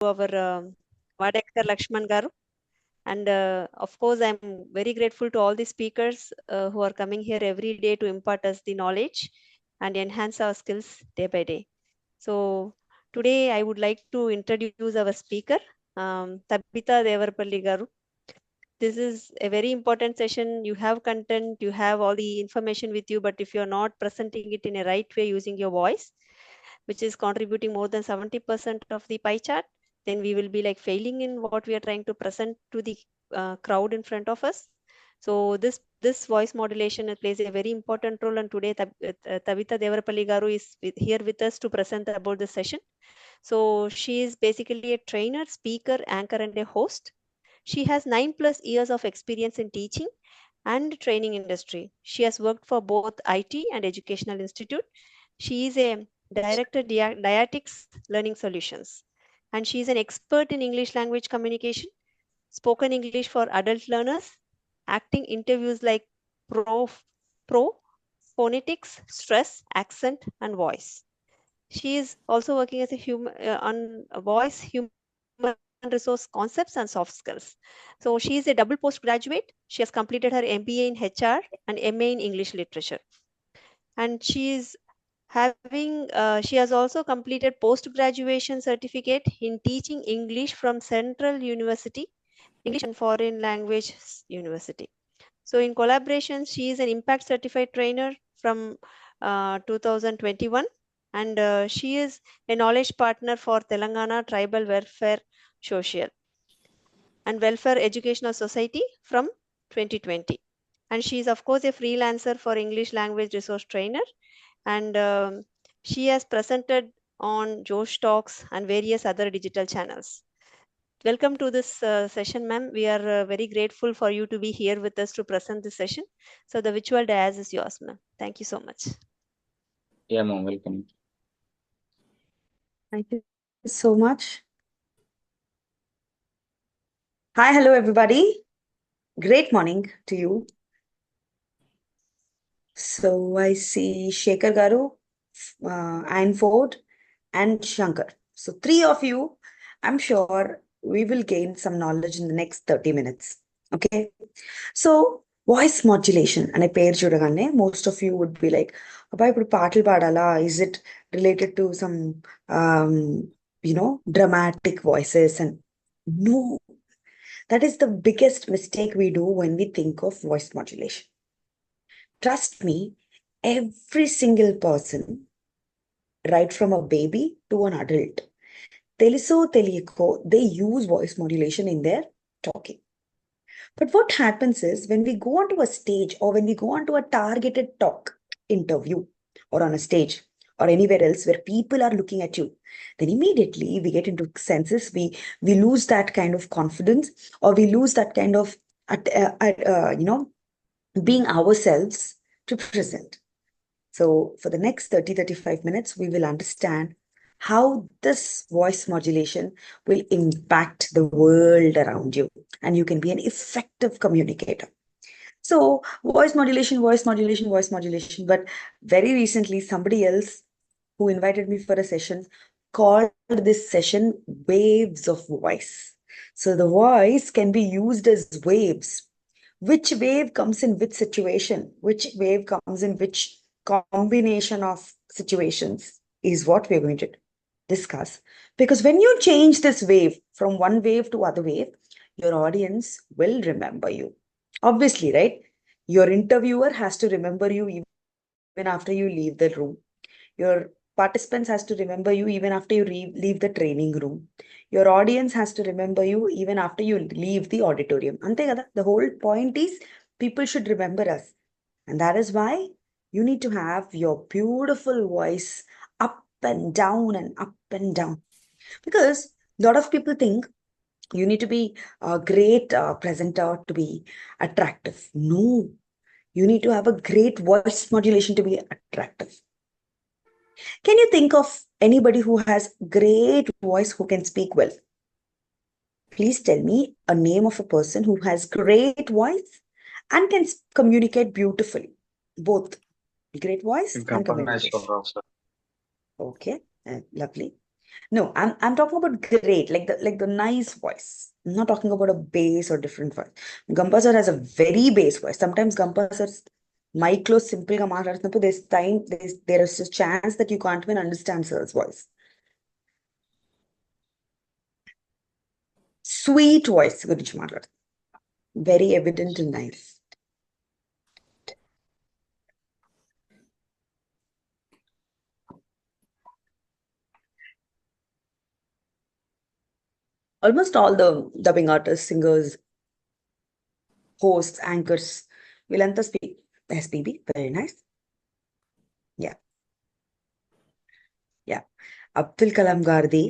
our Vadekar Lakshman Garu. And of course, I'm very grateful to all the speakers who are coming here every day to impart us the knowledge and enhance our skills day by day. So today I would like to introduce our speaker, Thabitha Devarapally Garu. This is a very important session. You have content, you have all the information with you, but if you're not presenting it in a right way using your voice, which is contributing more than 70% of the pie chart, then we will be like failing in what we are trying to present to the crowd in front of us. So this voice modulation plays a very important role, and today Thabitha Devarapally Garu is here with us to present about the session. So she is basically a trainer, speaker, anchor, and a host. She has 9+ years of experience in teaching and training industry. She has worked for both IT and Educational Institute. She is a director Dietics Learning Solutions, and she is an expert in English language communication, spoken English for adult learners, acting interviews like pro, pro phonetics, stress, accent, and voice. She is also working as a human on voice, human resource concepts, and soft skills. So she is a double postgraduate. She has completed her MBA in HR and MA in English literature, and she has also completed post graduation certificate in teaching English from Central University English and Foreign Language University. So in collaboration, she is an impact certified trainer from 2021, and she is a knowledge partner for Telangana Tribal Welfare Social and Welfare Educational Society from 2020. And she is of course a freelancer for English language resource trainer, and she has presented on Josh Talks and various other digital channels. Welcome to this session, ma'am. We are very grateful for you to be here with us to present this session. So the virtual dais is yours, ma'am. Thank you so much. Yeah, ma'am, welcome. Thank you so much. Hi, hello, everybody. Great morning to you. So I see Shekhar Garu, Anne Ford, and Shankar. So 3 of you, I'm sure we will gain some knowledge in the next 30 minutes. Okay. So voice modulation and I pair chudagane, most of you would be like, "Abba, ippudu paatal paadala? Is it related to some dramatic voices?" And no, that is the biggest mistake we do when we think of voice modulation. Trust me, every single person, right from a baby to an adult, teliso teliyako, they use voice modulation in their talking. But what happens is when we go onto a stage or when we go onto a targeted talk interview or on a stage or anywhere else where people are looking at you, then immediately we get into senses, we lose that kind of confidence, or we lose that kind of, being ourselves to present. So for the next 30-35 minutes, we will understand how this voice modulation will impact the world around you, and you can be an effective communicator. So voice modulation, voice modulation, voice modulation. But very recently, somebody else who invited me for a session called this session waves of voice. So the voice can be used as waves. Which wave comes in which situation? Which wave comes in which combination of situations is what we're going to discuss. Because when you change this wave from one wave to other wave, your audience will remember you. Obviously, right? Your interviewer has to remember you even after you leave the room. Your participants has to remember you even after you leave the training room. Your audience has to remember you even after you leave the auditorium. Ante kada? The whole point is people should remember us. And that is why you need to have your beautiful voice up and down and up and down. Because a lot of people think you need to be a great presenter to be attractive. No, you need to have a great voice modulation to be attractive. Can you think of anybody who has great voice who can speak well? Please tell me a name of a person who has great voice and can communicate beautifully. Both great voice and communication. Okay, lovely. No, I'm talking about great, like the nice voice. I'm not talking about a bass or different voice. Gampa sir has a very bass voice. Sometimes Gampa sir mic లో simple గా మాట్లాడుతున్నప్పుడు there is a chance that you can't even understand sir's voice. Sweet voice గురించి మాట్లాడుతాం. Very evident and nice. Almost all the dubbing artists, singers, hosts, anchors వీళ్ళంతా speak SPB. Very nice. Yeah. Yeah. Abdul Kalam Gardi.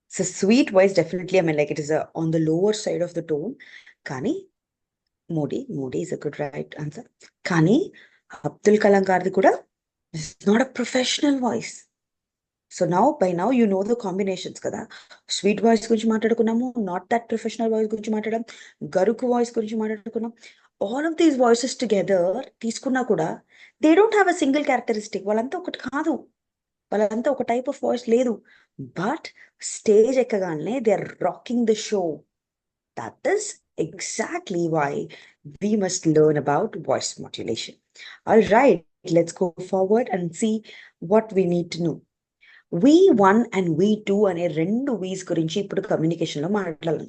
It's a sweet voice, definitely. I mean, like it is on the lower side of the tone. Kani, Modi is a good right answer. Kani, Abdul Kalam Gardi kuda is not a professional voice. So by now you know the combinations kada. Sweet voice గురించి మాట్లాడుకున్నాము, not that professional voice గురించి మాట్లాడడం, గరుకు voice గురించి మాట్లాడుకున్నాం. All of these voices together తీసుకున్నా కూడా they don't have a single characteristic. వాళ్ళంతా ఒకటి కాదు. వాళ్ళంతా ఒక టైప్ ఆఫ్ వాయిస్ లేదు. బట్ స్టేజ్ ఎక్కగానే they are rocking the show. That is exactly why we must learn about voice modulation. All right, let's go forward and see what we need to know. V1 and V2 అనే రెండు వీస్ గురించి ఇప్పుడు communication లో మాట్లాడాలి.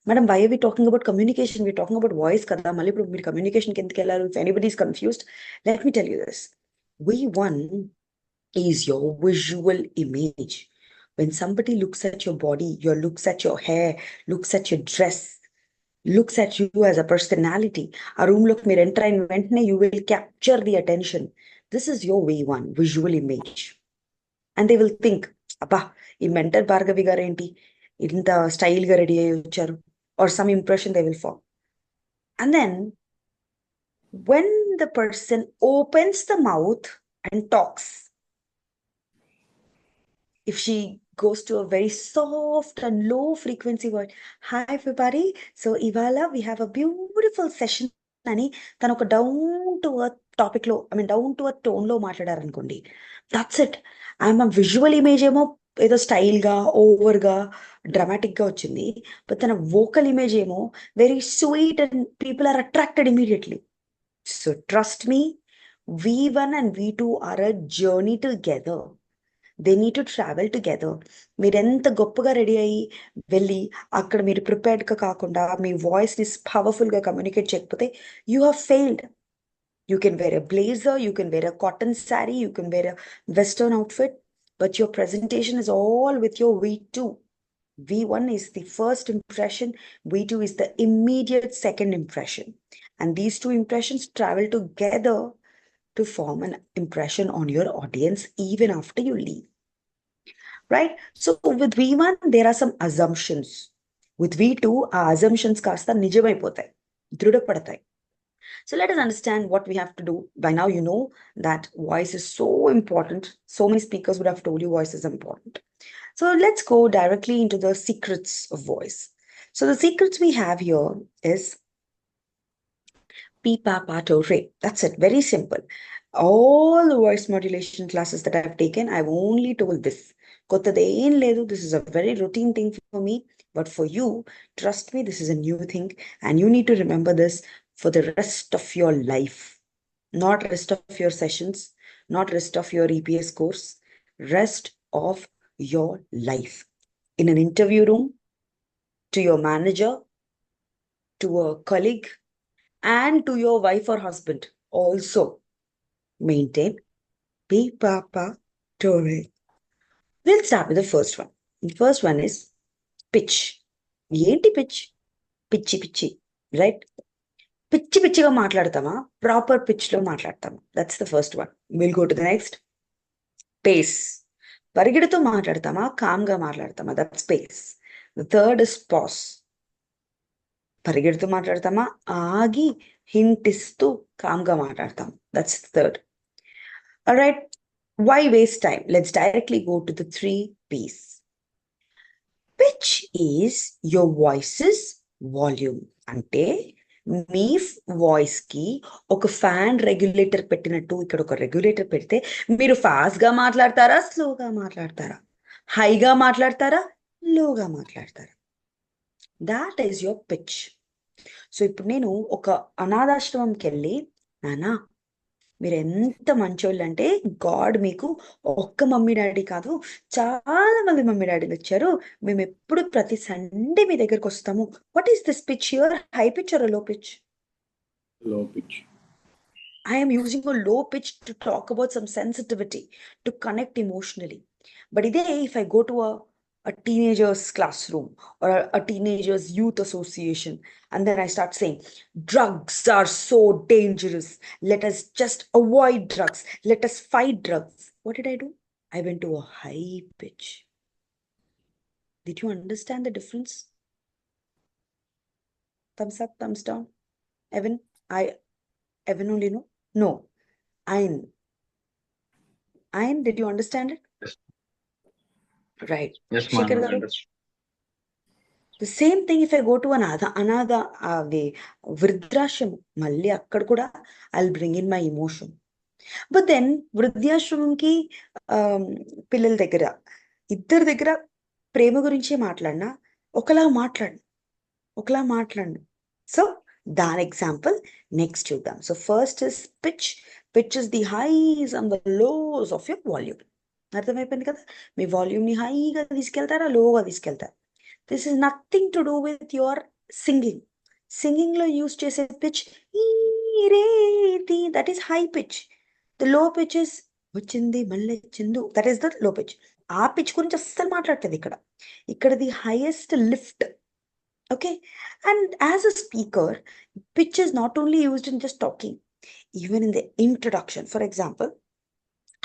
Madam, why are we talking about communication? We're talking about voice కదా. మళ్ళీ ఇప్పుడు మీరు కమ్యూనికేషన్ కి ఎందుకు వెళ్ళారు? If anybody is confused, let me tell you this. V1 is your visual image. When somebody looks at your body, looks at your hair, looks at your dress, looks at you as a personality, a room look meer enter in ventane, you will capture the attention. This is your V1, visual image. And they will think, abba, ee mentor Bhargavi garu enti inta style ga ready ayi vacharu, or some impression they will form. And then when the person opens the mouth and talks, if she goes to a very soft and low frequency voice, hi everybody, so ivala we have a beautiful session అని తను ఒక down to earth topic లో, I mean down to earth tone లో మాట్లాడారు అనుకోండి, that's it. ఆమె visual image ఏమో ఏదో స్టైల్ గా ఓవర్ గా డ్రామాటిక్ గా వచ్చింది, బట్ తన వోకల్ ఇమేజ్ ఏమో very sweet and people are attracted immediately. So trust me, V1 and V2 are a journey together. They need to travel together. మీరు ఎంత గొప్పగా రెడీ అయ్యి వెళ్ళి అక్కడ మీరు ప్రిపేర్డ్గా కాకుండా మీ వాయిస్ని పవర్ఫుల్గా కమ్యూనికేట్ చేయకపోతే you have failed. You can wear a blazer, you can wear a cotton sari, you can wear a western outfit, but your presentation is all with your V2. V1 is the first impression, V2 is the immediate second impression. And these two impressions travel together to form an impression on your audience even after you leave. Right? So with V1, there are some assumptions. With V2, our assumptions కాస్త నిజమైపోతాయి, దృఢపడతాయి. So let us understand what we have to do. By now you know that voice is so important. So many speakers would have told you voice is important. So let's go directly into the secrets of voice. So the secrets we have here is P, Pa, Pa, To, Re. That's it. Very simple. All the voice modulation classes that I've taken, I've only told this. కొత్తది ఏం లేదు. This is a very routine thing for me. But for you, trust me, this is a new thing. And you need to remember this for the rest of your life. Not rest of your sessions, not rest of your EPS course, rest of your life. In an interview room, to your manager, to a colleague, and to your wife or husband also. Maintain P, Pa, Pa, To, Re. We'll start with the first one. The first one is pitch. ఏంటి pitch? పిచ్చి పిచ్చి, right? పిచ్చి పిచ్చిగా మాట్లాడతామా, proper pitch లో మాట్లాడతామా? That's the first one. Will go to the next. Pace. పరిగెడుతూ మాట్లాడతామా, కామ్గా మాట్లాడతామా? That's pace. The third is pause. పరిగెడుతూ మాట్లాడతామా, ఆగి హింట్ ఇస్తూ కామ్గా మాట్లాడతాం? That's third. All right, why waste time? Let's directly go to the 3 P's. Pitch is your voice's volume. అంటే మీ వాయిస్ కి ఒక ఫ్యాన్ రెగ్యులేటర్ పెట్టినట్టు ఇక్కడ ఒక రెగ్యులేటర్ పెడితే మీరు ఫాస్ట్ గా మాట్లాడతారా, స్లోగా మాట్లాడతారా? హైగా మాట్లాడతారా, లోగా మాట్లాడతారా? That is your pitch. So ఇప్పుడు నేను ఒక అనాథాశ్రమంకి వెళ్ళి, నానా మీరు ఎంత మంచోళ్ళు అంటే గాడ్ మీకు ఒక్క మమ్మీ డాడీ కాదు, చాలా మంది మమ్మీ డాడీలు వచ్చారు, మేము ఎప్పుడు ప్రతి సండే మీ దగ్గరకు వస్తాము. What is this pitch here? High pitch or low pitch? Low pitch. I am using a low pitch to talk about some sensitivity, to connect emotionally. But if I go to a teenager's classroom or a teenager's youth association, and then I start saying, drugs are so dangerous, let us just avoid drugs, let us fight drugs. What did I do? I went to a high pitch. Did you understand the difference? Thumbs up, thumbs down. Evan only know? No. Ayn, did you understand it? Yes. Right. Yes, ma'am. Shekhar I garu, understood. the same thing if I go to another the vridhrashram, malli akkada kuda I'll bring in my emotion. But then వృద్ధాశ్రమంకి పిల్లల దగ్గర ఇద్దరి దగ్గర ప్రేమ గురించే మాట్లాడినా ఒకలా మాట్లాడను. So దాని example next చూద్దాం. So first is pitch. Pitch is the highs and the lows of your volume. అర్థమైపోయింది కదా? మీ వాల్యూమ్ని హైగా తీసుకెళ్తారా, లోగా తీసుకెళ్తారా? This is nothing to do with your singing. సింగింగ్లో యూస్ చేసే pitch that is high pitch. The low pitch is వచ్చింది మళ్ళీ చిందు, that is the low pitch. ఆ పిచ్ గురించి అస్సలు మాట్లాడుతుంది ఇక్కడ the highest lift. Okay, and as a speaker, pitch is not only used in just talking, even in the introduction. For example,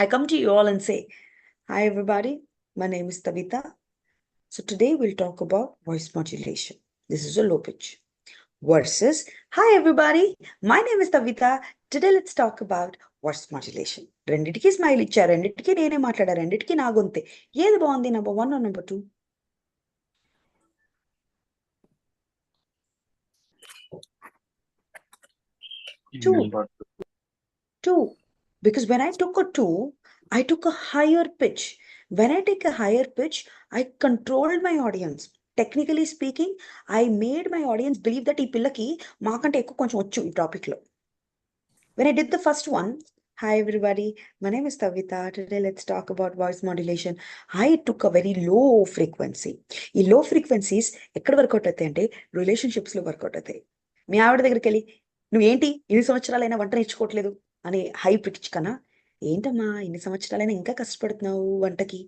I come to you all and say, hi everybody, my name is Thabitha. So today we'll talk about voice modulation. This is a low pitch. Versus, hi everybody, my name is Thabitha. Today let's talk about voice modulation. రెండిటికి smile ఇచ్చారు, రెండిటికి నేనే మాట్లాడా, రెండిటికి నా గొంతే. ఏది బాగుంది, number 1 or number 2? Number 2. Because when I took a 2, I took a higher pitch. When I take a higher pitch, I controlled my audience. Technically speaking, I made my audience believe that ఈ పిల్లకి మాకంటే ఎక్కువ కొంచెం వచ్చు ఈ టాపిక్లో. When I did the first one, hi everybody, my name is Thabitha. Today let's talk about voice modulation. I took a very low frequency. ఈ low frequencies ఎక్కడ వర్కౌట్ అవుతాయి అంటే రిలేషన్షిప్స్లో వర్కౌట్ అవుతాయి. మీ ఆవిడ దగ్గరికి వెళ్ళి, నువ్వేంటి ఇన్ని సంవత్సరాలైనా వంట నేర్చుకోవట్లేదు అని హై పిచ్ కన్నా, ఏంటమ్మా ఇన్ని సంవత్సరాలైనా ఇంకా కష్టపడుతున్నావు వంటకి,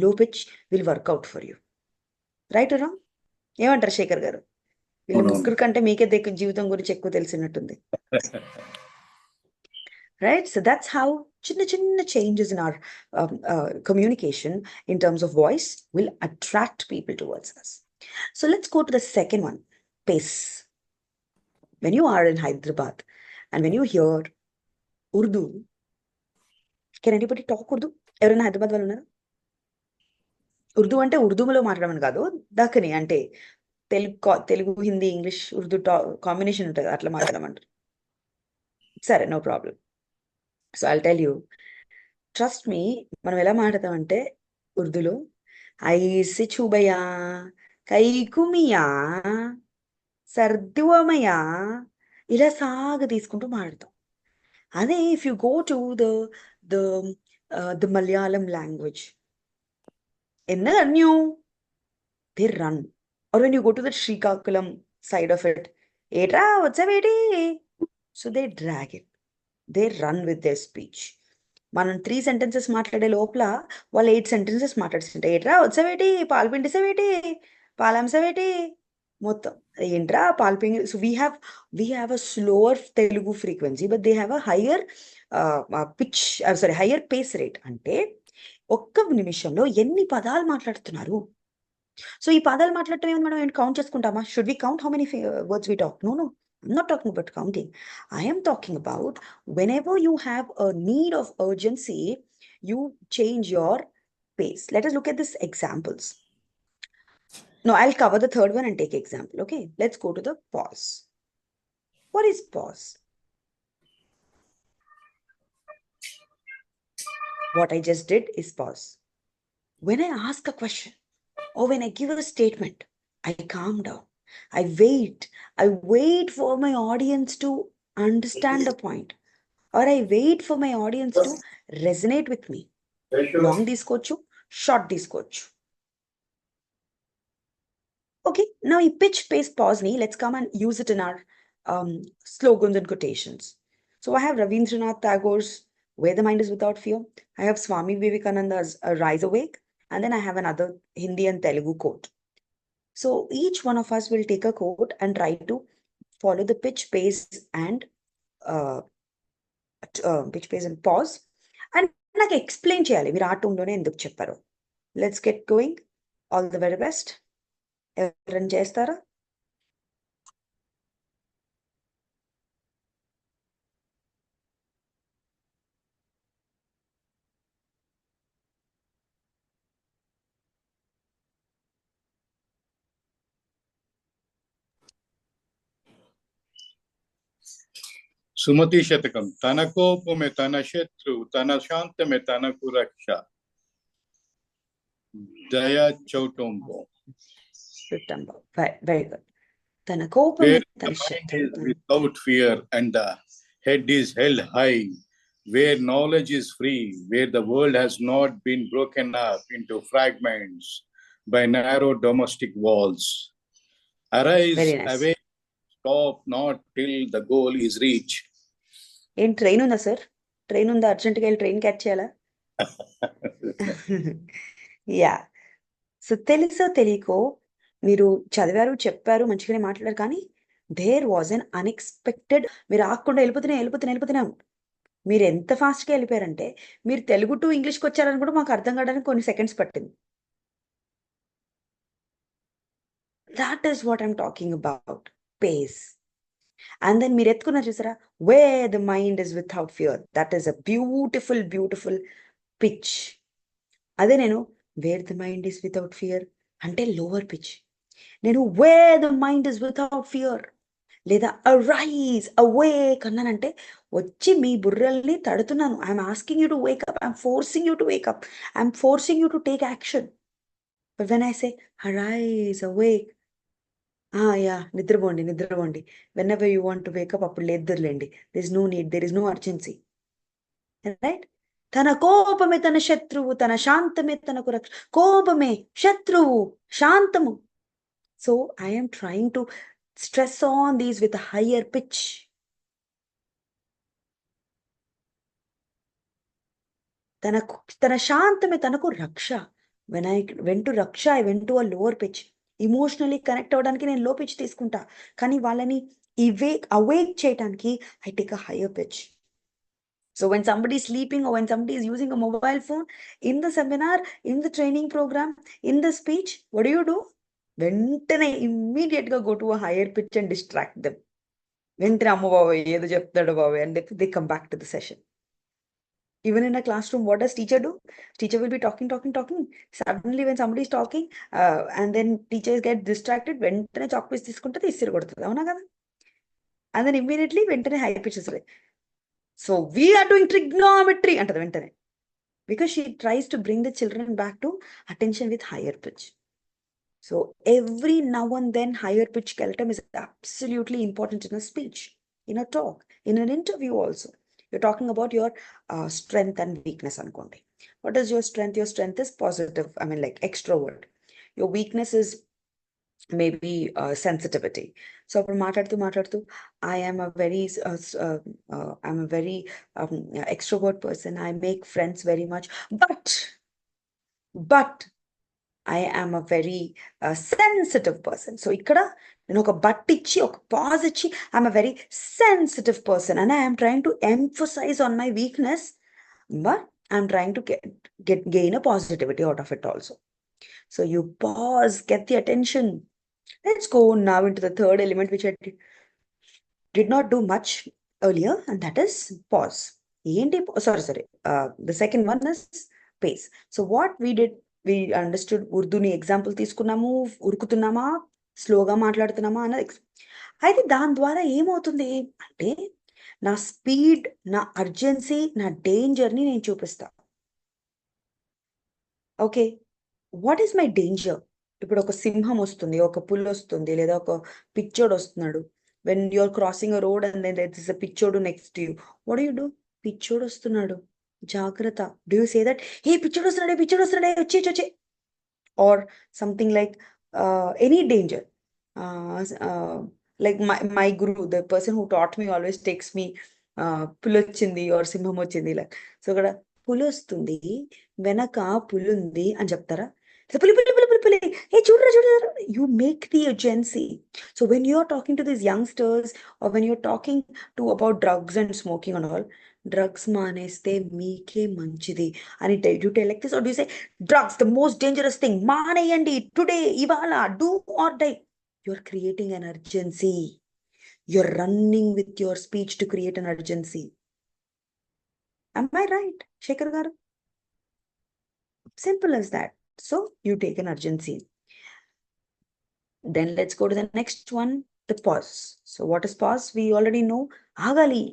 low pitch will work out for you. Right wrong? ఏమంటారు శేఖర్ గారు? వీళ్ళ అవునవును. ముగ్గురు కంటే మీకే జీవితం గురించి ఎక్కువ తెలిసినట్టుంది. Right? So that's how chinna changes in our communication in terms of voice will attract people towards us. So let's go to the second one, pace. When you are in Hyderabad and when you hear Urdu, can anybody talk Urdu? ఎవరైనా హైదరాబాద్ వాళ్ళు ఉన్నారా? ఉర్దూ అంటే ఉర్దూలో మాట్లాడమని కాదు, దక్కని అంటే Telugu Hindi English Urdu combination ఉంటుంది, అట్లా మాట్లాడమంటారు. సరే, no problem. So I'll tell you, trust me, మనం ఎలా మాట్లాడతామంటే ఉర్దూలో ఐసి చూబయా, కైకుమియా, సర్దువమయా, ఇలా సాగ తీసుకుంటూ మాట్లాడతాం. అదే if you go to the Malayalam language, ఎన్నదన్యూ, they run. Or when you go to the Srikakulam side of it, Etra, what's a vedi? So they drag it. They run with their speech. మనం 3 sentences మాట్లాడే లోపల వాళ్ళు 8 sentences మాట్లాడుతుంటారు. ఏట్రా వచ్చేవేటి, పాలు పిండిసేవేటి, పాలంసవేటి, మొత్తం ఏంట్రా పాలు పిండి. So we have a slower Telugu frequency, but they have a higher pitch, higher pace rate. అంటే ఒక్క నిమిషంలో ఎన్ని పదాలు మాట్లాడుతున్నారు. సో ఈ పదాలు మాట్లాడటం ఏమైనా మనం కౌంట్ చేసుకుంటామా? Should we count how many words we talk? No, I'm not talking about counting. I am talking about whenever you have a need of urgency, you change your pace. Let us look at these examples. No, I'll cover the third one and take example. Okay, let's go to the pause. What is pause? What I just did is pause. when I ask a question or when I give a statement, I calm down. I wait for my audience to understand the point, or I wait for my audience to resonate with me. Long తీసుకోవచ్చు, short తీసుకోవచ్చు. Okay, now ఈ pitch, pace, pause ni, let's come and use it in our slogans and quotations. So I have Ravindranath Tagore's Where the Mind is Without Fear. I have Swami Vivekananda's Rise Awake. And then I have another Hindi and Telugu quote. So each one of us will take a quote and try to follow the pitch, pace, and pause. And నాకు explain చేయాలి మీరు ఆ టోన్లోనే ఎందుకు చెప్పారు. Let's get going. All the very best. ఎవరైనా చేస్తారా? सुमति शतकम तन कोप में तन शत्रु तन शांत में तन रक्षा दया चौटुंबो. Very good. తన కోపం Where తన the mind శత్రువు. is without fear and the head is held high, where knowledge is free, where the world has not been broken up into fragments by narrow domestic walls. Arise, Very nice. awake, stop not till the goal is reached. ఏం train ఉందా sir? Train ఉందా? అర్జెంట్గా వెళ్ళి train catch చేయాలా? Yeah. So తెలుసో తెలియకో మీరు చదివారు, చెప్పారు, మంచిగానే మాట్లాడారు, కానీ దేర్ వాజ్ అన్ అన్ఎక్స్పెక్టెడ్. మీరు ఆకుండా వెళ్ళిపోతున్నాం. మీరు ఎంత ఫాస్ట్గా వెళ్ళిపోయారంటే మీరు తెలుగు టు ఇంగ్లీష్కి వచ్చారని కూడా మాకు అర్థం కావడానికి కొన్ని సెకండ్స్ పట్టింది. That is what I'm talking about, pace. And then మీరు ఎత్తుకున్నారు చూసారా, where the mind is without fear. That is a beautiful pitch. అదే నేను where the mind is without fear అంటే లోవర్ పిచ్. నేను where the mind is without fear లేదా arise awake అన్నానంటే వచ్చి మీ బుర్రల్ని తడుతున్నాను. I'm asking you to wake up, I'm forcing you to wake up, I'm forcing you to take action. But when I say arise awake, ya నిద్రపోండి. Whenever you want to wake up అప్పుడు లేదులేండి. There is no need, there is no urgency. Right? తన కోపమే తన శత్రువు, తన శాంతమే తనకు రక్ష. కోపమే శత్రువు, శాంతము. So I am trying to stress on these with a higher pitch. తన శాంతమే తనకు రక్ష. when I went to రక్ష, I went to a lower pitch. Emotionally connect అవ్వడానికి నేను లో పిచ్ తీసుకుంటా, కానీ వాళ్ళని అవేక్ చేయడానికి I take a higher pitch. So when somebody is sleeping or when somebody is using a mobile phone, in the seminar, in the training program, in the speech, what do? వెంటనే ఇమ్మీడియట్గా go to a higher pitch and distract them. వెంటనే అమ్మ బాబాయ్ ఏదో చెప్తాడు బాబాయ్ and they come back to the session. Even in a classroom, what does teacher do? Teacher will be talking. Suddenly when somebody is talking and then teachers get distracted, వెంటనే chalk piece తీసుకుంటుంది, ఇసిరి కొడుతుంది. అవునా కదా? And then immediately వెంటనే high pitch వస్తుంది. So we are doing trigonometry అంటది వెంటనే, because she tries to bring the children back to attention with higher pitch. So every now and then higher pitch keltam is absolutely important in a speech, in a talk, in an interview also. You're talking about your strength and weakness anukondi. What is your strength? Your strength is positive, I mean like extrovert. Your weakness is maybe sensitivity. So మాట్లాడుతూ I am a very extrovert person. I make friends very much, but I am a very sensitive person. So ఇక్కడ నేను ఒక but ఇచ్చి ఒక pause ఇచ్చి I'm a very sensitive person and I am trying to emphasize on my weakness, but I'm trying to gain a positivity out of it also. So you pause, get the attention. Let's go now into the third element, which I did not do much earlier, and that is pause. The second one is pace. So what we did, we understood ఉర్దూని example తీసుకున్నాము, ఉరుకుతున్నామా స్లోగా మాట్లాడుతున్నామా అన్నది. అయితే దాని ద్వారా ఏమవుతుంది అంటే నా స్పీడ్, నా అర్జెన్సీ, నా డేంజర్ని నేను చూపిస్తా. Okay, what is my danger? ఇప్పుడు ఒక సింహం వస్తుంది, ఒక పులి వస్తుంది, లేదా ఒక పిచ్చోడు వస్తున్నాడు. When you're crossing a road and then there is a పిచ్చోడు next you, what you do? పిచ్చోడు వస్తున్నాడు, జాగ్రత్త. Do you say that, hey పిచ్చోడు వస్తున్నాడే, పిచ్చోడు వస్తున్నాడే, వచ్చే? Or something like any danger. Like my guru, the person who taught me, always takes me పులొచ్చింది or సింహం వచ్చింది like. సో ఇక్కడ పులొస్తుంది, వెనక పులుంది అని చెప్తారా? పులి పులి పులి పులి పులి, ఏ చూడరా చూడరా, you make the urgency. So when you are talking to these youngsters, or when you're talking to about drugs and smoking and all, drugs మానేస్తే మీకే మంచిది అని you tell like this, or do you say drugs the most dangerous thing, మానేయండి today, ఇవాళ, do or die? You're creating an urgency. You're running with your speech to create an urgency. Am I right, Shekhar garu? Simple as that. So you take an urgency. Then let's go to the next one, the pause. So what is pause? We already know. ఆగాలి.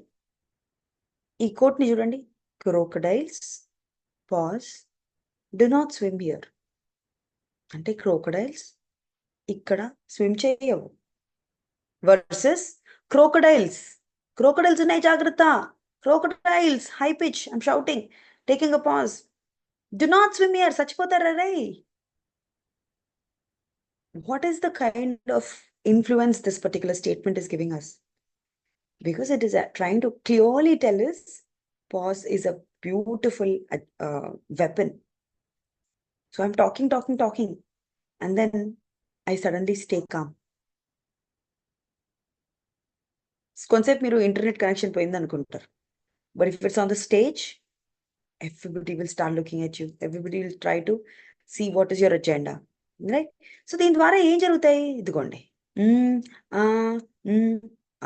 ఈ coat ని చూడండి, crocodiles pause, do not swim here. అంటే crocodiles ఇక్కడ swim చేయవు, versus crocodiles ఉన్నాయి, జాగ్రత్త, crocodiles high pitch, I'm shouting, taking a pause, do not swim here, చచ్చిపోతారా ray. What is the kind of influence this particular statement is giving us? Because it is trying to clearly tell us pause is a beautiful weapon. So I'm talking, and then I suddenly stay calm. కొంతసేపు మీరు internet connection పోయింది అనుకుంటారు, but if it's on the stage, everybody will start looking at you, everybody will try to see what is your agenda, right? So దీని ద్వారా ఏం జరుగుతాయి? ఇదిగోండి,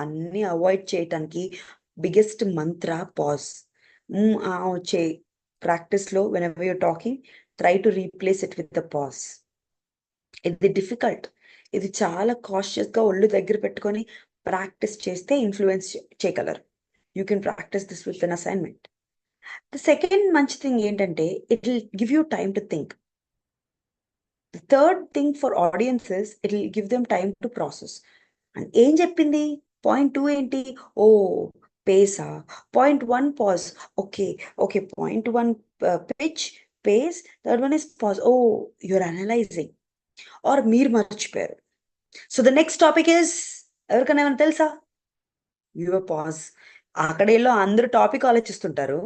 అన్ని అవాయిడ్ చేయటానికి బిగ్గెస్ట్ మంత్ర పాజ్. వచ్చే ప్రాక్టీస్లో whenever you're talking, try to replace it with the pause. ఇది difficult, ఇది చాలా కాషియస్గా ఒళ్ళు దగ్గర పెట్టుకొని ప్రాక్టీస్ చేస్తే ఇన్ఫ్లుయెన్స్ చేయగలరు. You can practice this with an assignment. The second మంచి థింగ్ ఏంటంటే, it will give you time to think. The third thing for audiences, it will give them time to process. And ఏం చెప్పింది? Point 2 ఏంటి? Oh పేసా, point 1 pause, okay point 1 pitch, pace, third one is pause. Oh you're analysing, or మీరు మర్చిపోయారు. So the next topic is, ఎవరికైనా ఏమైనా తెలుసా? Your pause. అక్కడేలో అందరూ టాపిక్ ఆలోచిస్తుంటారు,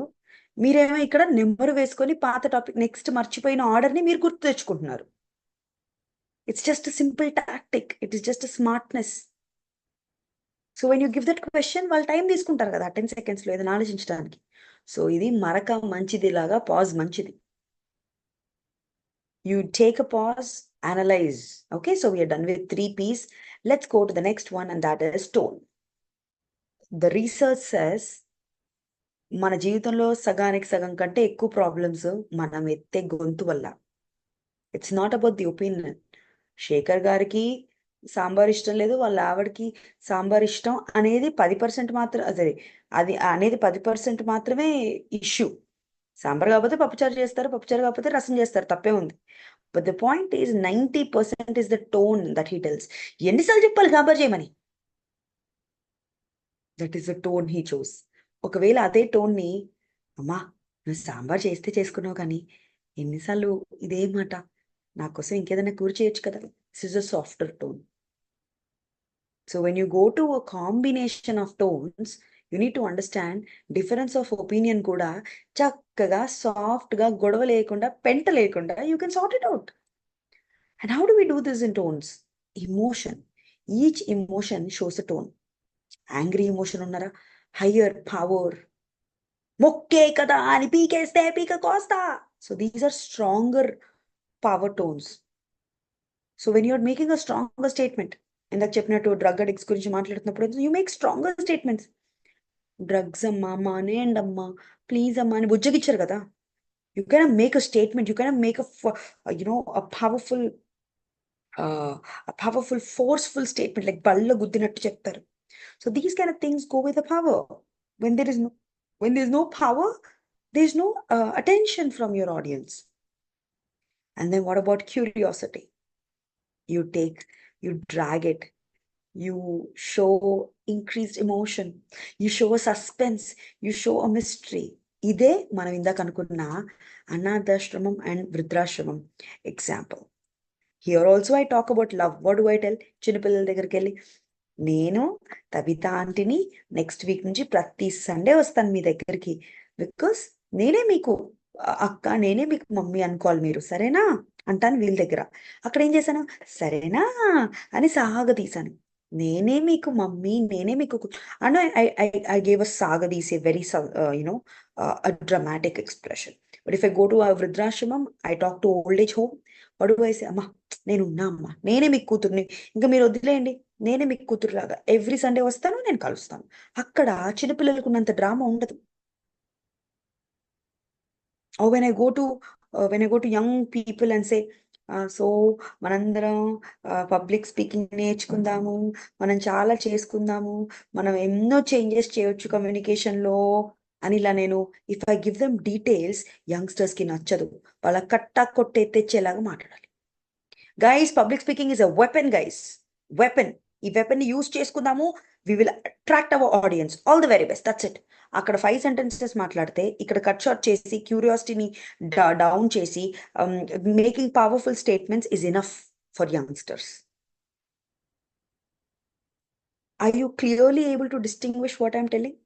మీరేమో ఇక్కడ నెంబర్ వేసుకొని పాత టాపిక్, నెక్స్ట్ మర్చిపోయిన ఆర్డర్ని మీరు గుర్తు తెచ్చుకుంటున్నారు. It's just simple tactic, it is just smartness. So when you give that question, వాళ్ళు టైం తీసుకుంటారు కదా 10 secondsలో ఏదైనా ఆలోచించడానికి. సో ఇది మరక మంచిది లాగా పాజ్ మంచిది. You take a pause, analyze. Okay, so we are done with 3 P's. Let's go to the next one, and that is tone. The research says, మన జీవితంలో సగానికి సగం కంటే ఎక్కువ ప్రాబ్లమ్స్ మనం ఎత్తే గొంతు వల్ల. It's not about the opinion. Shekhar గారికి సాంబార్ ఇష్టం లేదు, వాళ్ళ ఆవిడకి సాంబార్ ఇష్టం అనేది 10% మాత్రం, అది అనేది 10% మాత్రమే ఇష్యూ. సాంబార్ కాకపోతే పప్పుచారు చేస్తారు, పప్పుచారు కాకపోతే రసం చేస్తారు, తప్పే ఉంది. But the point is 90% is the tone that he tells. ఎన్నిసార్లు చెప్పాలి సాంబార్ చేయమని? That is the tone he choose. ఒకవేళ అదే టోన్ని, అమ్మా నువ్వు సాంబార్ చేస్తే చేసుకున్నావు కానీ ఎన్నిసార్లు ఇదే మాట, నా కోసం ఇంకేదైనా కూర చేయొచ్చు కదా. This is a softer tone. So when you go to a combination of tones, you need to understand difference of opinion కూడా చక్కగా సాఫ్ట్గా, గొడవ లేకుండా, పెంట లేకుండా you can sort it out. And how do we do this in tones? Emotion, each emotion shows a tone. Angry emotion ఉన్నారా, higher power, మొక్కే కదా అని పీకేస్తే పీక కోస్తా. So these are stronger power tones. So when you're making a stronger statement, ఇందాక చెప్పినట్టు drug addicts గురించి మాట్లాడుతున్నప్పుడు you make stronger statements. Drugs అమ్మా మానేయండి అమ్మా, ప్లీజ్ అమ్మా అని బుజ్జగిచ్చారు కదా. You can make a statement, you can make a powerful forceful statement, like బల్ల గుద్దినట్టు చెప్తారు. So these kind of things go with the power. When there is no power, there is no attention from your audience. And then what about curiosity? You drag it, you show increased emotion, you show a suspense, you show a mystery. ఇదే మనం ఇందాక అనుకున్న అనాథాశ్రమం and వృద్ధాశ్రమం example. Here also I talk about love. What do I tell? చిన్నపిల్లల దగ్గరికి వెళ్ళి, నేను తబిత ఆంటీని నెక్స్ట్ వీక్ నుంచి ప్రతి సండే వస్తాను మీ దగ్గరికి, బికాస్ నేనే మీకు అక్క, నేనే మీకు మమ్మీ అనుకోవాలి మీరు, సరేనా అంటాను వీళ్ళ దగ్గర. అక్కడ ఏం చేశాను? సరేనా అని సాగదీశాను. నేనే మీకు మమ్మీ, నేనే మీకు and I gave a sagadis, a very a dramatic expression. But if I go to a vridhrashramam, I talk to old age home, what do I say? అమ్మా నేను ఉన్నా అమ్మా, నేనే మీకు కూతుర్ని, ఇంకా మీరు వదిలేయండి, నేనే మీకు కూతురులాగా ఎవ్రీ సండే వస్తాను, నేను కలుస్తాను. అక్కడ చిన్నపిల్లలకు ఉన్నంత డ్రామా ఉండదు. Or when I go to young people and say, so మనందరం పబ్లిక్ స్పీకింగ్ నేర్చుకుందాము, మనం చాలా చేసుకుందాము, మనం ఎన్నో చేంజెస్ చేయొచ్చు కమ్యూనికేషన్లో అని ఇలా నేను if I give them details, యంగ్స్టర్స్కి నచ్చదు. వాళ్ళ కట్టా కొట్టే తెచ్చేలాగా మాట్లాడాలి. Guys, public speaking is a weapon guys, weapon. ఈ వెపన్ ని యూజ్ చేసుకుందాము, we will attract our audience. All the very best, that's it. అక్కడ 5 sentences మాట్లాడితే ఇక్కడ కట్ షార్ట్ చేసి క్యూరియాసిటీని డౌన్ చేసి making powerful statements is enough for youngsters. Are you clearly able to distinguish what I'm telling?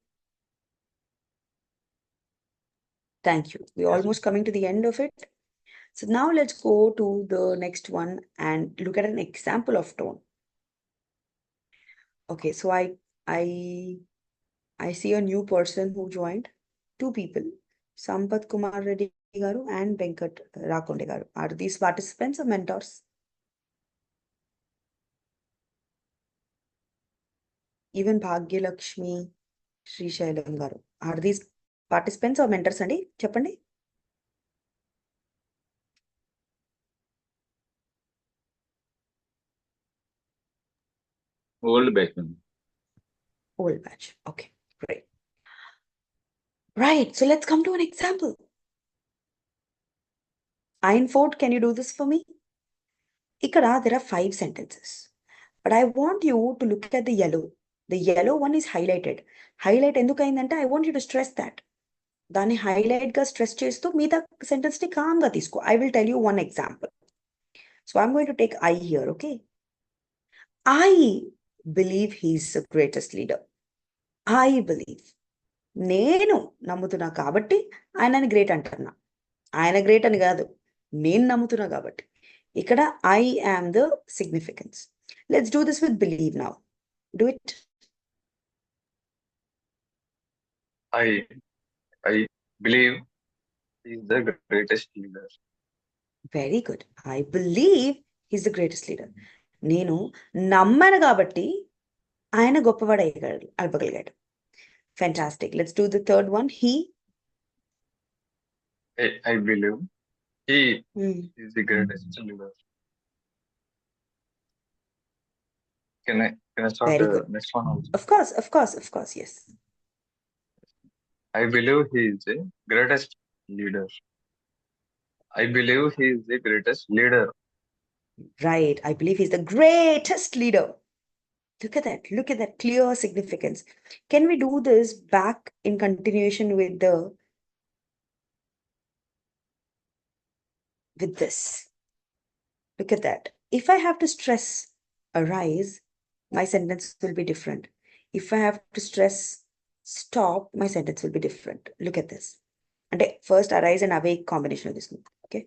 Thank you. We're almost coming to the end of it. So now let's go to the next one and look at an example of tone. Okay, so I see a new person who joined. 2 people, Sampath Kumar Reddy garu and Venkat Rakonde garu. Are these participants or mentors? Even Bhagya Lakshmi Sri Shailam garu. Are these participants or mentors andi? Cheppandi. Old batch. Old batch. Okay, great. Right, so let's come to an example. Einford, can you do this for me? Ikkada there are 5 sentences, but I want you to look at the yellow. The yellow one is highlighted. Highlight enduku ayindante, I want you to stress that. Dani highlight ga stress chestu meeta sentence ni calm ga teesko. I will tell you one example. So I'm going to take I here, okay? I believe he's the greatest leader. I believe. నేను నమ్ముతున్నా కాబట్టి ఆయనని great అంటున్నా. ఆయన great అని కాదు, నేను నమ్ముతున్నా కాబట్టి. ఇక్కడ I am the significance. Let's do this with believe now. Do it. I believe he's the greatest leader. Very good. I believe he's the greatest leader. నేను నమ్మను కాబట్టి ఆయన గొప్పవాడు అవ్వగలిగాడు. Fantastic. Let's do the third one. He. I believe he is the greatest leader. Can I start Very the good. next one also? Of course, yes. I believe he is the greatest leader. I believe he is the greatest leader. Right. I believe he's the greatest leader. Look at that. Look at that clear significance. Can we do this back in continuation with this? Look at that. If I have to stress arise, my sentence will be different. If I have to stress stop, my sentence will be different. Look at this. And first arise and awake combination of this. Okay.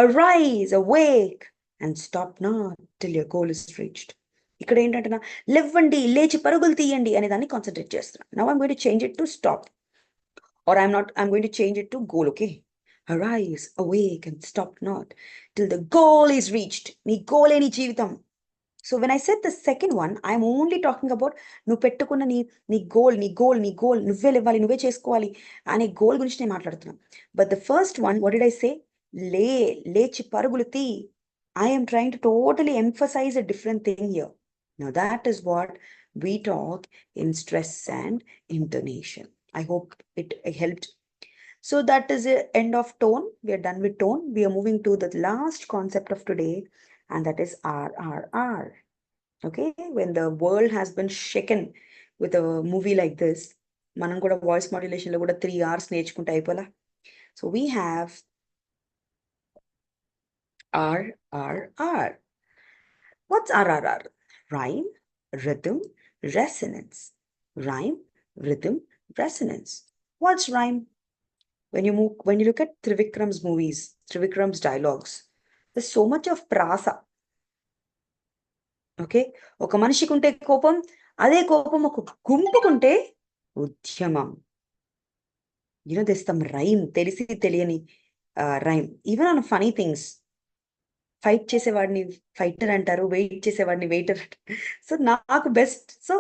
Arise, awake, and stop not till your goal is reached. ఇక్కడ ఏంటంటే లేవండి, లేచి పరుగులు తీయండి అనే దాన్ని concentrate చేస్తున్నాను. Now I'm going to change it to stop, or I'm going to change it to goal. Okay, arise, awake, and stop not till the goal is reached. నీ goal ఏ నీ జీవితం. So when I said the second one, I'm only talking about నువ్వు పెట్టుకున్న నీ goal నువ్వే లేవాలి, నువ్వే చేసుకోవాలి అనే గోల్ గురించి నేను మాట్లాడుతున్నాను. But the first one, what did I say? లేచి పరుగులు తీ. I am trying to totally emphasize a different thing here. Now that is what we talk in stress and intonation. I hope it helped. So that is the end of tone. We are done with tone. We are moving to the last concept of today, and that is RRR. Okay, when the world has been shaken with a movie like this, మనం కూడా voice modulation లో కూడా 3 hours నేర్చుకుంటే అయిపోలా. So we have RRR. What's RRR? Rhyme, rhythm, resonance. Rhyme, rhythm, resonance. What's rhyme? When you look at Trivikram's movies, Trivikram's dialogues, there's so much of prasa. Okay, ఒక మనిషికి ఉంటే కోపం, అదే కోపం ఒక గుంపుకుంటే ఉద్యమం. దిస్ సమ్ రైమ్, తెలిసి తెలియని rhyme. Even on funny things, fight చేసేవాడిని ఫైటర్ అంటారు, వెయిట్ చేసేవాడిని వెయిటర్. సో నాకు best. So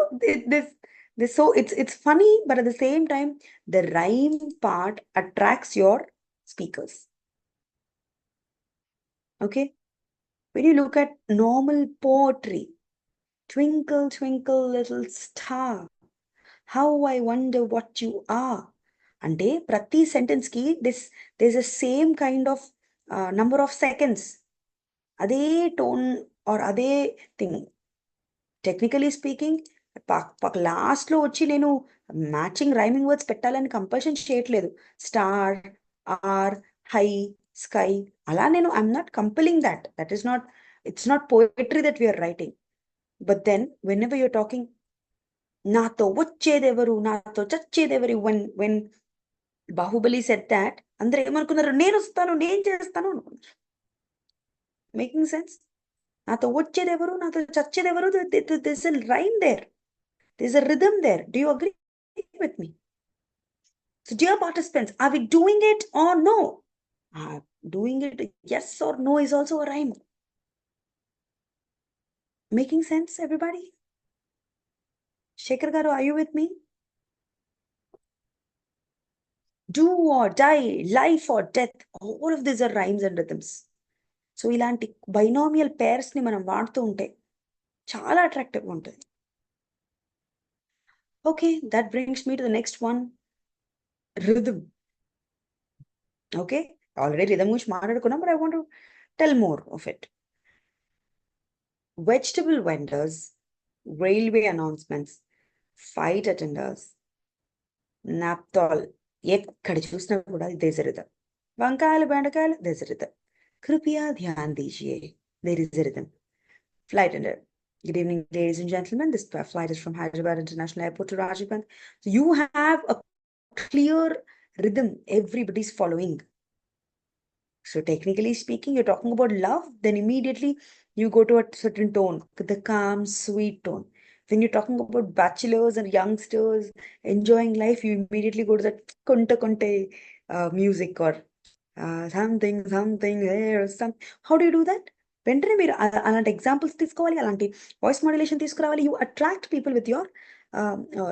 this so it's funny, but at the same time the rhyme part attracts your speakers. Okay, when you look at normal poetry, twinkle, twinkle, little star, how I wonder what you are. అంటే ప్రతి sentence కి there's a same kind of number of seconds. అదే tone or అదే thing. Technically speaking, last లో వచ్చి నేను matching rhyming words పెట్టాలని compulsion చేయట్లేదు. స్టార్, ఆర్, హై, స్కై, అలా నేను I'm not compelling that. That is not, it's not poetry that we're writing. But then whenever you're talking, నాతో వచ్చేదెవరు, నాతో చచ్చేదెవరు, వెన్ బాహుబలి సెడ్ దాట్, అందరూ ఏమనుకున్నారు, నేను వస్తాను, నేను చేస్తాను అనుకున్నారు. Making sense? నాతో వచ్చేదెవరు, నాతో చచ్చేదెవరు, this is rhyme there, this is rhythm there. Do you agree with me? So dear participants, are we doing it or no? Doing it yes or no is also a rhyme. Making sense, everybody? Shekhar garu, are you with me? Do or die, life or death, all of these are rhymes and rhythms. So ఇలాంటి binomial pairs ని మనం వాడుతూ ఉంటే చాలా అట్రాక్టివ్గా ఉంటుంది. Okay, that brings me to the next one, rhythm. Okay, already rhythm గురించి మాట్లాడుకున్నాం, but I want to tell more of it. Vegetable vendors, railway announcements, flight attenders, Naaptol, ఎక్కడ చూసినా కూడా దేశ రిథమ్. వంకాయలు, బెండకాయలు, దేశ రిథమ్. కృపయా ధ్యాన్ దీజియే, there is a rhythm. Flight attendant. Good evening, ladies and gentlemen. This flight is from Hyderabad International Airport to Rajiv Gandhi. So you have a clear rhythm everybody's following. So technically speaking, you're talking about love, then immediately you go to a certain tone, the calm, sweet tone. When you're talking about bachelors and youngsters enjoying life, you immediately go to that kunta kunte music, or something, there, some. How do you do that? వెంటనే మీరు అలాంటి examples తీసుకోవాలి, అలాంటి voice modulation తీసుకురావాలి. You attract people with your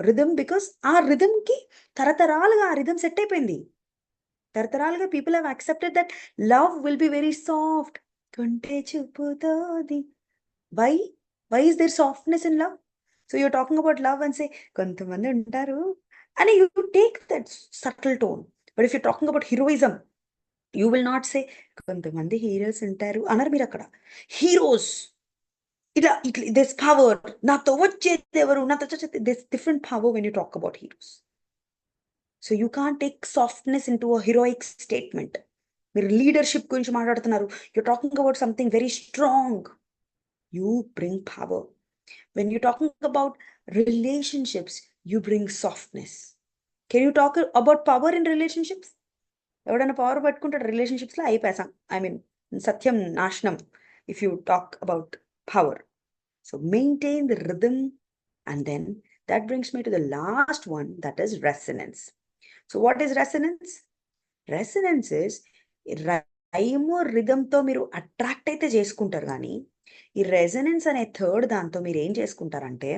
rhythm, because ఆ రిథమ్కి తరతరాలుగా ఆ రిథమ్ సెట్ అయిపోయింది. తరతరాలుగా people have accepted that love will be very soft. కంటే చూపుతోంది. Why is there softness in love? So you're talking about love and say కొంతమంది ఉంటారు అని you take that subtle tone. But if you talking about heroism, you will not say కొంతమంది heroes ఉంటారు అన్నారు మీరు. అక్కడ హీరోస్ ఇట్లా దిస్ పవర్, నాతో వచ్చేది ఎవరు, నాతో this different power when you talk about heroes. So you can't take softness in to a heroic statement. మీరు లీడర్షిప్ గురించి మాట్లాడుతున్నారు, you talking about something very strong, you bring power. When you talking about relationships, you bring softness. Can you talk about power in relationships? ఎవడైనా power పట్టుకుంటాడు రిలేషన్షిప్స్లో, అయిపోయాం. I mean సత్యం నాశనం if you talk about power. So maintain the rhythm, and then that brings me to the last one, that is resonance. So what is resonance? Resonance is rhyme రిథమ్తో మీరు attract అయితే చేసుకుంటారు, కానీ ఈ resonance అనే third దాంతో మీరు ఏం చేసుకుంటారంటే,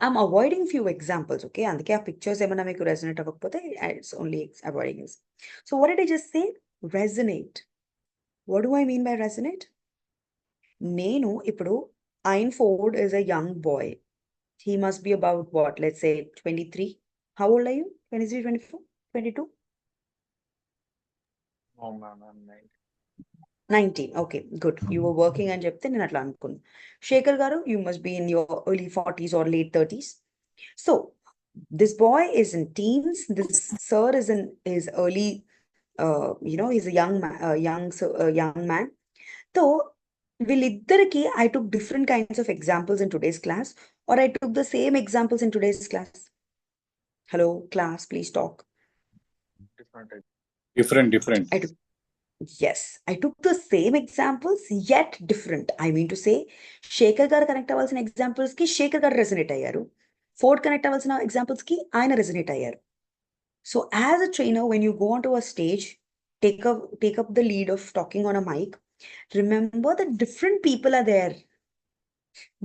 I'm avoiding few examples, okay? అందుకే ఆ పిక్చర్స్ ఏమైనా మీకు రెజనేట్ అవ్వకపోతే it's only avoiding this. So what did I just say? Resonate. What do I mean by resonate? నేను ఇప్పుడు Ayn Ford is a young boy. He must be about what? Let's say 23. How old are you? 23, 24, 22? Oh, ma'am, I'm 19. 19. Okay, good. You were working and చెప్తే నేను అట్లా అనుకున్నాను. Shekhar garu, you must be in your early 40s or late 30s. So, this boy is in teens. This sir is in his early, he's a young man. So, వీళ్ళిద్దరికి I took different kinds of examples in today's class, or I took the same examples in today's class. Hello, class, please talk. Different type. Different. I took Yes, I took the same examples, yet different. I mean to say, Shekhar garu connect అవ్వాల్సిన examples కి Shekhar garu resonate అయ్యారు. Ford connect అవ్వాల్సిన examples కి ఆయన resonate అయ్యారు. So as a trainer, when you go onto a stage, take up the lead of talking on a mic, remember that different people are there.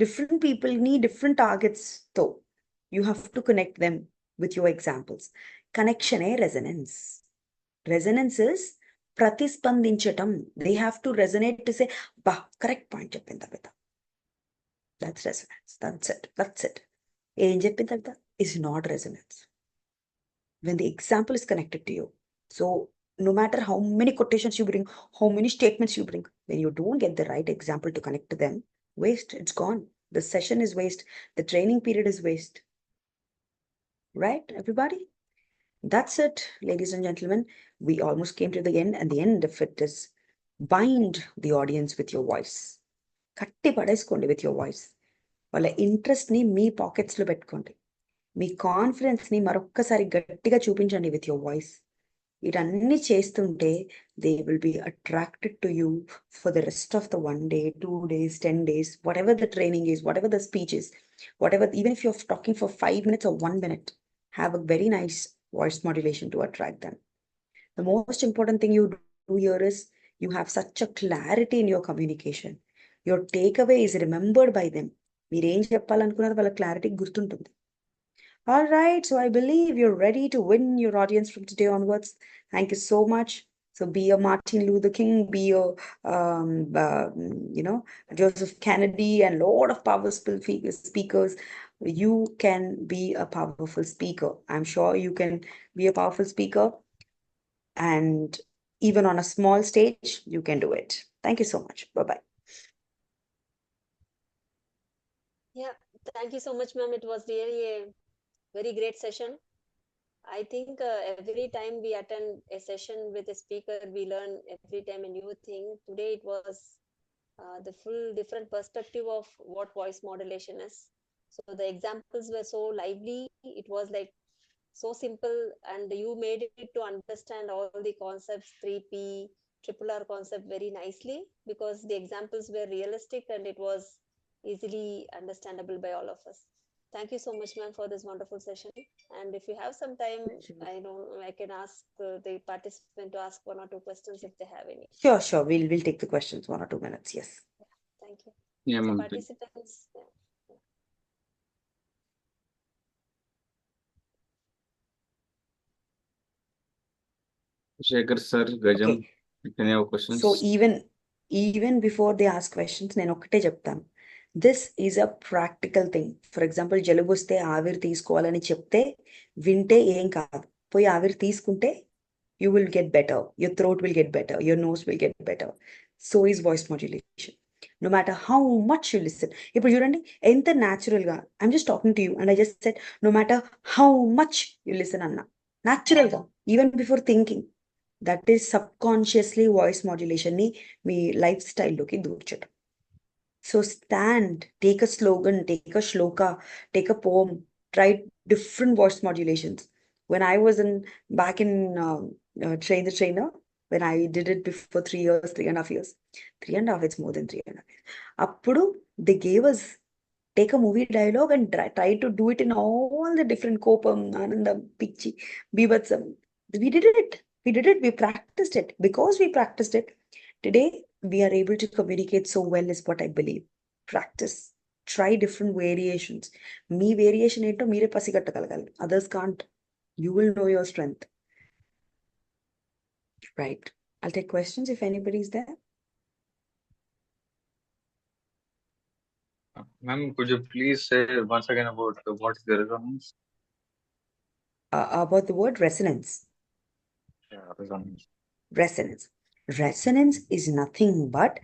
Different people need different targets, though. You have to connect them with your examples. Connection A resonance. Resonance is ప్రతిస్పందించటం. They have to resonate to say, bah, correct point చెప్పింది Thabitha. That's resonance. That's it. ఏం చెప్పింది Thabitha is not resonance. When the example is connected to you. So no matter how many quotations you bring, how many statements you bring, when you don't get the right example to connect to them, waste. It's gone. The session is waste. The training period is waste. Right, everybody? That's it, ladies and gentlemen. We almost came to the end, and the end of it is bind the audience with your voice. కట్టి పడేసుకోండి with your voice. వాళ్ళ ఇంట్రెస్ట్ని మీ పాకెట్స్లో పెట్టుకోండి. మీ కాన్ఫిడెన్స్ని మరొక్కసారి గట్టిగా చూపించండి with your voice. వీటన్నీ చేస్తుంటే they will be attracted to you for the rest of the 1 day, 2 days, 10 days, whatever the training is, whatever the speech is, whatever, even if you're talking for 5 minutes or 1 minute, have a very nice voice modulation to attract them. The most important thing you do here is you have such a clarity in your communication. Your takeaway is remembered by them. మీరేం చెప్పాలనుకున్నారు వాళ్ళ clarity గుర్తుంటుంది. All right, so I believe you're ready to win your audience from today onwards. Thank you so much. So be a Martin Luther King, be a Joseph Kennedy, and lot of powerful speakers. You can be a powerful speaker. I'm sure you can be a powerful speaker, and even on a small stage, you can do it. Thank you so much. Bye-bye. Yeah, thank you so much, ma'am. It was really a very great session. I think every time we attend a session with a speaker, we learn every time a new thing. Today it was the full different perspective of what voice modulation is. So the examples were so lively. It was like so simple, and you made it to understand all the concepts, 3P, triple R concept very nicely, because the examples were realistic and it was easily understandable by all of us. Thank you so much, ma'am, for this wonderful session. And if you have some time, I can ask the participant to ask 1 or 2 questions if they have any. Sure. We'll take the questions 1 or 2 minutes. Yes. Thank you. Yeah, So ma'am. participants, Shekhar sir, Gajam, Okay. if any have questions. So even before they ask questions, నేను ఒక్కటే చెప్తాను. This is a practical thing. For example, జలుబు వస్తే ఆవిరి తీసుకోవాలని చెప్తే వింటే ఏం కాదు. పోయి ఆవిరి తీసుకుంటే you will get better. Your throat will get better. Your nose will get better. So is voice modulation. No matter how much you listen. ఇప్పుడు చూడండి ఎంత న్యాచురల్గా I'm just talking to you and I just said no matter how much you listen అన్నా న్యాచురల్గా even before thinking. That is subconsciously voice modulation ని మీ life స్టైల్లోకి దూర్చడం. So stand, take a slogan, take a shloka, take a poem, try different voice modulations. When I was back in Train the Trainer, when I did it before 3 years, 3.5 years, 3.5, it's more than 3.5 years. Appudu they gave us take a movie dialogue and try to do it in all the different kopam, anandam, pichi, bivatsam. We did it. We practiced it. Because we practiced it, today we are able to communicate so well is what I believe. Practice. Try different variations. Me variation ఏంటో మీరే పసిగట్టగలగాలి. Others can't. You will know your strength. Right. I'll take questions if anybody's there. Ma'am, could you please say once again about what is the resonance? About the word resonance. Yeah, resonance. Resonance. Resonance is nothing but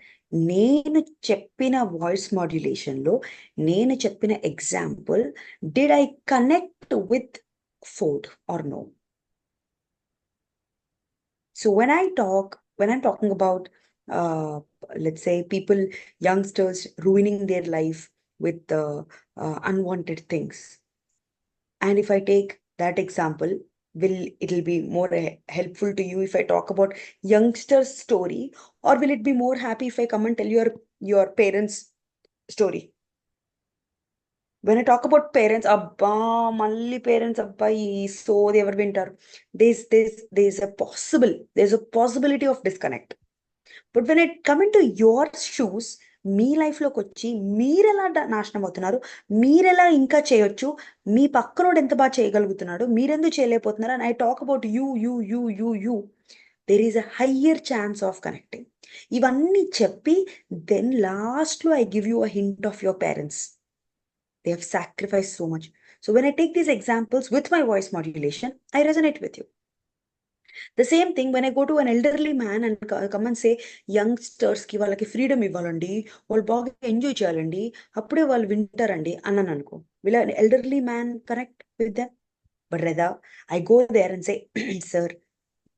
నేను చెప్పిన voice మాడ్యులేషన్లో నేను చెప్పిన example did I connect with Ford or no? So when I'm talking about let's say people, youngsters ruining their life with unwanted things, and if I take that example, it'll be more helpful to you if I talk about youngster's story, or will it be more happy if I come and tell your parents' story? When I talk about parents, abba, malli parents, abba, so they ever winter. There's a possibility of disconnect. But when I come into your shoes, మీ లైఫ్లోకి వచ్చి మీరెలా నాశనం అవుతున్నారు, మీరెలా ఇంకా చేయొచ్చు, మీ పక్కనోడు ఎంత బాగా చేయగలుగుతున్నాడు, మీరెందుకు చేయలేకపోతున్నారు, and I talk about you, there is a higher chance of connecting. ఇవన్నీ చెప్పి దెన్ లాస్ట్లో I give you a hint of your parents. They have sacrificed so much. So when I take these examples with my voice modulation, I resonate with you. The same thing when I go to an elderly man and come and say, youngsters ki వాళ్ళకి freedom ఇవ్వాలండి, వాళ్ళు బాగా enjoy చేయాలండి, అప్పుడే వాళ్ళు వింటారండి అన్నాను అనుకో, will an elderly man connect with them? But rather I go there and say, sir,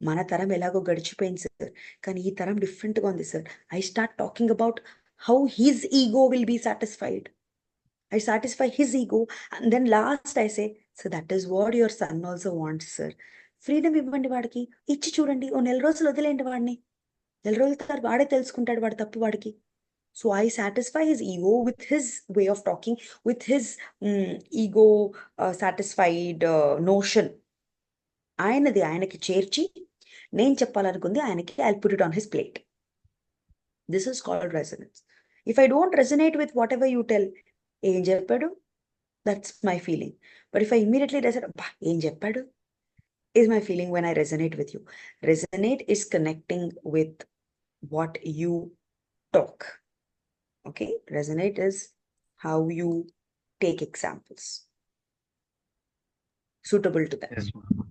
మన తరం ఎలాగో గడిచిపోయింది సార్, కానీ ఈ తరం డిఫరెంట్గా ఉంది sir. I start talking about how his ego will be satisfied. I satisfy his ego, and then last I say, so that is what your son also wants, sir. Freedom ఇవ్వండి వాడికి, ఇచ్చి చూడండి, ఓ 4 రోజులు వదిలేండి వాడిని, 4 రోజుల తర్వాత వాడే తెలుసుకుంటాడు వాడి తప్పు వాడికి. So I satisfy his ego with his way of talking, with his ego satisfied notion. ఆయనకి చేర్చి నేను చెప్పాలనుకుంది ఆయనకి I put it on his plate. This is called resonance. If I don't resonate with what ever you tell, ఏం చెప్పాడు, that's my feeling. But if I immediately resonate, ఏం చెప్పాడు is my feeling when I resonate with you. Resonate is connecting with what you talk. Okay, resonate is how you take examples suitable to them. Yes, ma'am.